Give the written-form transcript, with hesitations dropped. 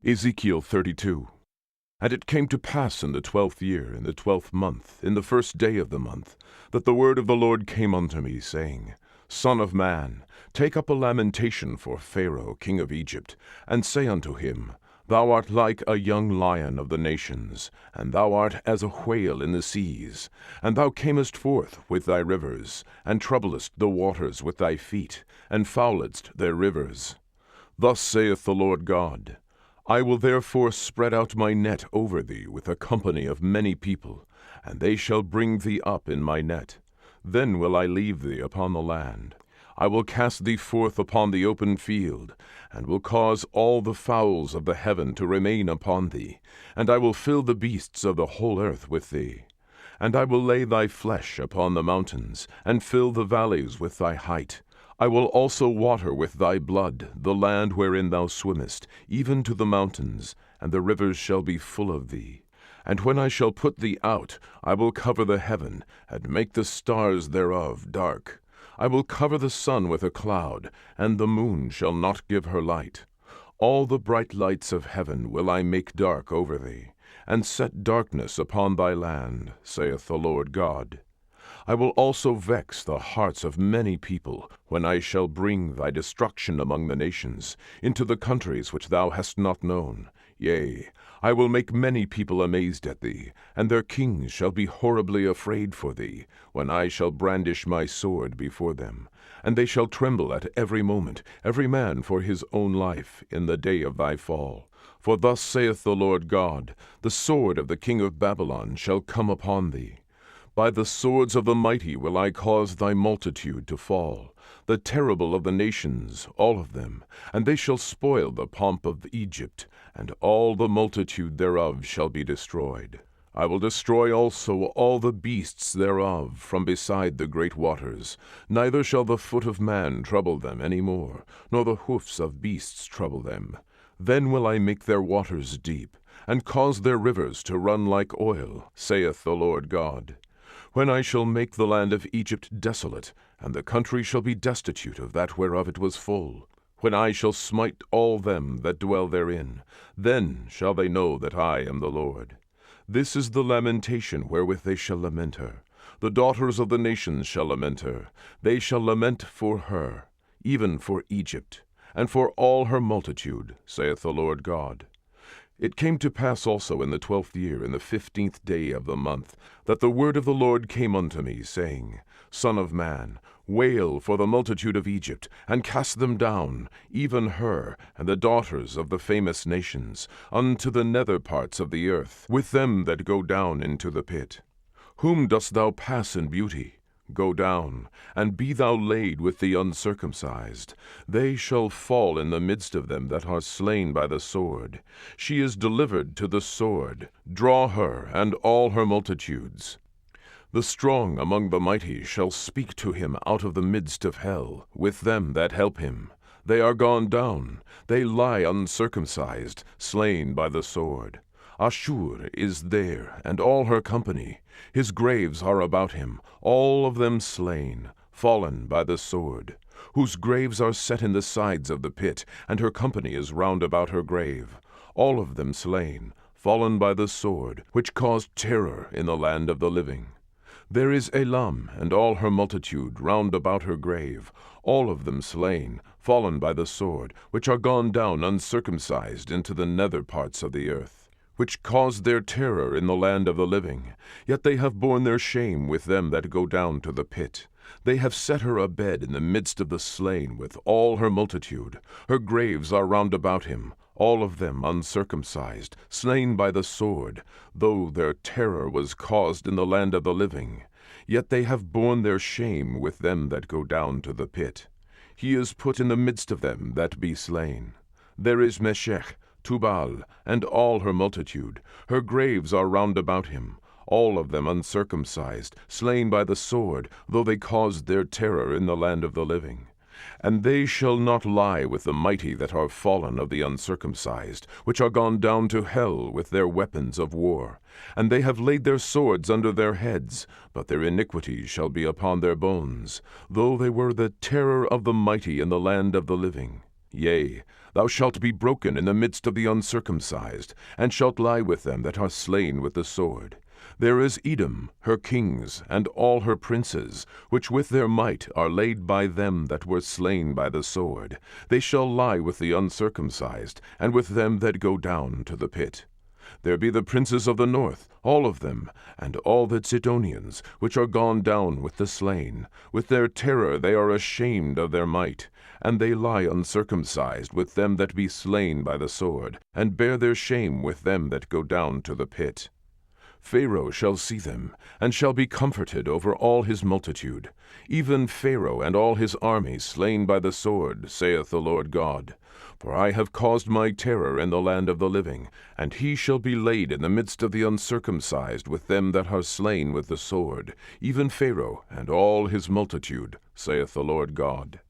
Ezekiel 32. And it came to pass in the 12th year, in the 12th month, in the first day of the month, that the word of the Lord came unto me, saying, Son of man, take up a lamentation for Pharaoh king of Egypt, and say unto him, Thou art like a young lion of the nations, and thou art as a whale in the seas. And thou camest forth with thy rivers, and troublest the waters with thy feet, and fouledst their rivers. Thus saith the Lord God, I will therefore spread out my net over thee with a company of many people, and they shall bring thee up in my net. Then will I leave thee upon the land. I will cast thee forth upon the open field, and will cause all the fowls of the heaven to remain upon thee, and I will fill the beasts of the whole earth with thee. And I will lay thy flesh upon the mountains, and fill the valleys with thy height. I will also water with thy blood the land wherein thou swimmest, even to the mountains, and the rivers shall be full of thee. And when I shall put thee out, I will cover the heaven, and make the stars thereof dark. I will cover the sun with a cloud, and the moon shall not give her light. All the bright lights of heaven will I make dark over thee, and set darkness upon thy land, saith the Lord God. I will also vex the hearts of many people, when I shall bring thy destruction among the nations, into the countries which thou hast not known. Yea, I will make many people amazed at thee, and their kings shall be horribly afraid for thee, when I shall brandish my sword before them. And they shall tremble at every moment, every man for his own life, in the day of thy fall. For thus saith the Lord God, the sword of the king of Babylon shall come upon thee. By the swords of the mighty will I cause thy multitude to fall, the terrible of the nations, all of them, and they shall spoil the pomp of Egypt, and all the multitude thereof shall be destroyed. I will destroy also all the beasts thereof from beside the great waters, neither shall the foot of man trouble them any more, nor the hoofs of beasts trouble them. Then will I make their waters deep, and cause their rivers to run like oil, saith the Lord God. When I shall make the land of Egypt desolate, and the country shall be destitute of that whereof it was full, when I shall smite all them that dwell therein, then shall they know that I am the Lord. This is the lamentation wherewith they shall lament her. The daughters of the nations shall lament her. They shall lament for her, even for Egypt, and for all her multitude, saith the Lord God. It came to pass also in the 12th year, in the 15th day of the month, that the word of the Lord came unto me, saying, Son of man, wail for the multitude of Egypt, and cast them down, even her, and the daughters of the famous nations, unto the nether parts of the earth, with them that go down into the pit. Whom dost thou pass in beauty? Go down, and be thou laid with the uncircumcised. They shall fall in the midst of them that are slain by the sword. She is delivered to the sword. Draw her, and all her multitudes. The strong among the mighty shall speak to him out of the midst of hell, with them that help him. They are gone down, they lie uncircumcised, slain by the sword. Ashur is there, and all her company. His graves are about him, all of them slain, fallen by the sword, whose graves are set in the sides of the pit, and her company is round about her grave. All of them slain, fallen by the sword, which caused terror in the land of the living. There is Elam, and all her multitude, round about her grave, all of them slain, fallen by the sword, which are gone down uncircumcised into the nether parts of the earth, which caused their terror in the land of the living. Yet they have borne their shame with them that go down to the pit. They have set her a bed in the midst of the slain with all her multitude. Her graves are round about him, all of them uncircumcised, slain by the sword, though their terror was caused in the land of the living. Yet they have borne their shame with them that go down to the pit. He is put in the midst of them that be slain. There is Meshech, Tubal, and all her multitude. Her graves are round about him, all of them uncircumcised, slain by the sword, though they caused their terror in the land of the living. And they shall not lie with the mighty that are fallen of the uncircumcised, which are gone down to hell with their weapons of war. And they have laid their swords under their heads, but their iniquity shall be upon their bones, though they were the terror of the mighty in the land of the living. Yea, thou shalt be broken in the midst of the uncircumcised, and shalt lie with them that are slain with the sword. There is Edom, her kings, and all her princes, which with their might are laid by them that were slain by the sword. They shall lie with the uncircumcised, and with them that go down to the pit. There be the princes of the north, all of them, and all the Sidonians, which are gone down with the slain. With their terror they are ashamed of their might, and they lie uncircumcised with them that be slain by the sword, and bear their shame with them that go down to the pit. Pharaoh shall see them, and shall be comforted over all his multitude, even Pharaoh and all his army slain by the sword, saith the Lord God. For I have caused my terror in the land of the living, and he shall be laid in the midst of the uncircumcised with them that are slain with the sword, even Pharaoh and all his multitude, saith the Lord God.